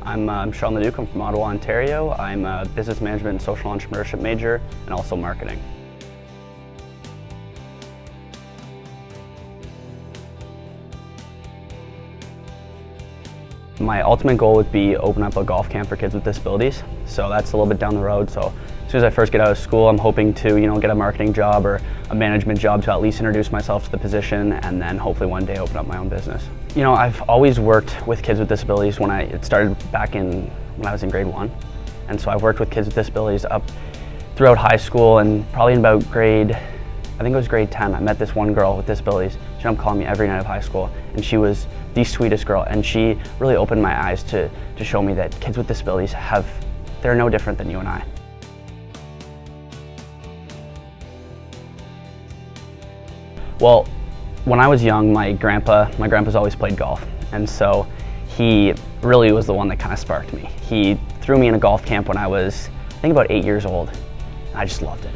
I'm LeDuc. I'm from Ottawa, Ontario. I'm a business management and social entrepreneurship major and also marketing. My ultimate goal would be open up a golf camp for kids with disabilities. So that's a little bit down the road. So as soon as I first get out of school, I'm hoping to, get a marketing job or a management job to at least introduce myself to the position, and then hopefully one day open up my own business. I've always worked with kids with disabilities. It started back when I was in grade 1. And so I've worked with kids with disabilities up throughout high school, and probably in about grade 10, I met this one girl with disabilities. She ended up calling me every night of high school, and she was the sweetest girl, and she really opened my eyes to show me that kids with disabilities they're no different than you and I. Well, when I was young, my grandpa's always played golf, and so he really was the one that kind of sparked me. He threw me in a golf camp when I was, I think, about 8 years old. I just loved it.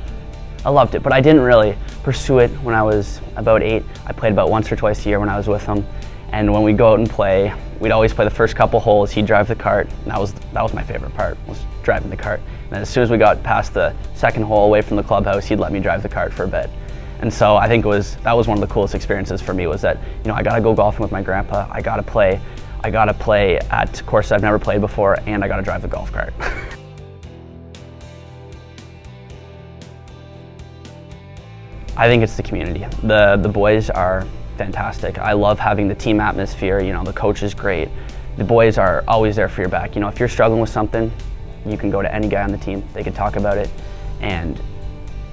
I loved it, but I didn't really pursue it when I was about 8. I played about once or twice a year when I was with him, and when we'd go out and play, we'd always play the first couple holes. He'd drive the cart, and that was my favorite part, was driving the cart. And then as soon as we got past the second hole away from the clubhouse, he'd let me drive the cart for a bit. And so I think that was one of the coolest experiences for me, was that, I gotta go golfing with my grandpa, I gotta play at courses I've never played before, and I gotta drive the golf cart. I think it's the community. The boys are fantastic. I love having the team atmosphere. The coach is great. The boys are always there for your back. If you're struggling with something, you can go to any guy on the team. They can talk about it, and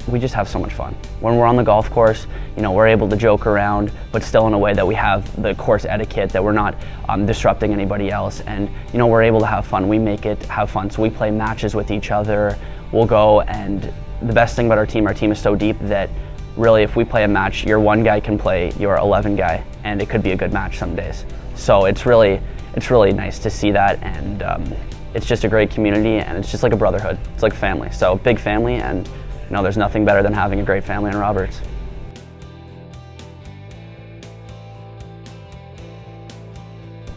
we just have so much fun. When we're on the golf course, we're able to joke around, but still in a way that we have the course etiquette, that we're not disrupting anybody else, and we're able to have fun. We make it have fun. So we play matches with each other. We'll go, and the best thing about our team is so deep that really, if we play a match, your one guy can play your 11 guy, and it could be a good match some days. So it's really nice to see that, and it's just a great community, and it's just like a brotherhood. It's like family. So big family, and there's nothing better than having a great family in Roberts.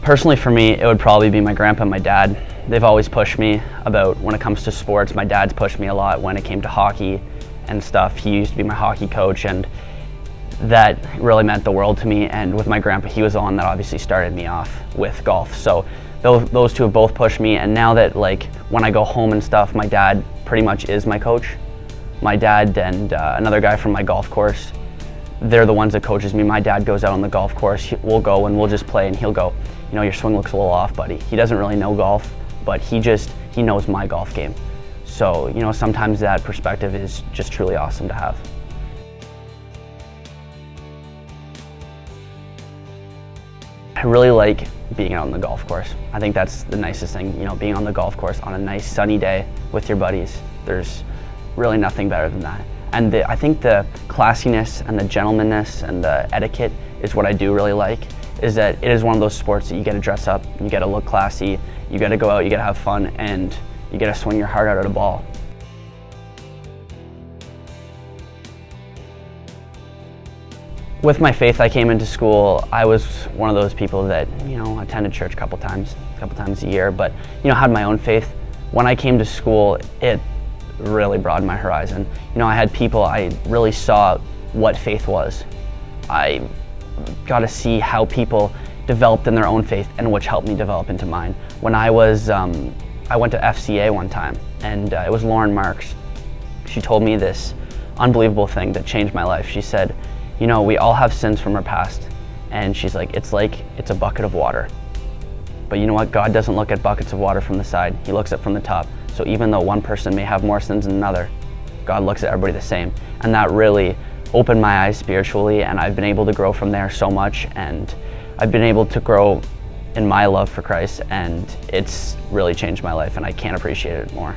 Personally, for me, it would probably be my grandpa and my dad. They've always pushed me about when it comes to sports. My dad's pushed me a lot when it came to hockey and stuff. He used to be my hockey coach, and that really meant the world to me. And with my grandpa, he was the one that obviously started me off with golf. So those two have both pushed me, and now that when I go home and stuff, my dad pretty much is my coach. My dad and another guy from my golf course, they're the ones that coaches me. My dad goes out on the golf course, we'll go and we'll just play, and he'll go, your swing looks a little off, buddy. He doesn't really know golf, but he knows my golf game. So, sometimes that perspective is just truly awesome to have. I really like being out on the golf course. I think that's the nicest thing, being on the golf course on a nice sunny day with your buddies. There's really nothing better than that. And I think the classiness and the gentlemanness and the etiquette is what I do really like, is that it is one of those sports that you get to dress up, you get to look classy, you get to go out, you get to have fun, and you get to swing your heart out at a ball. With my faith, I came into school, I was one of those people that, attended church a couple times a year, but, had my own faith. When I came to school, it really broadened my horizon. I had people, I really saw what faith was. I got to see how people developed in their own faith, and which helped me develop into mine. When I went to FCA one time, and it was Lauren Marks. She told me this unbelievable thing that changed my life. She said, we all have sins from our past, and she's like it's a bucket of water. But you know what? God doesn't look at buckets of water from the side. He looks at from the top. So even though one person may have more sins than another, God looks at everybody the same. And that really opened my eyes spiritually, and I've been able to grow from there so much, and I've been able to grow in my love for Christ, and it's really changed my life, and I can't appreciate it more.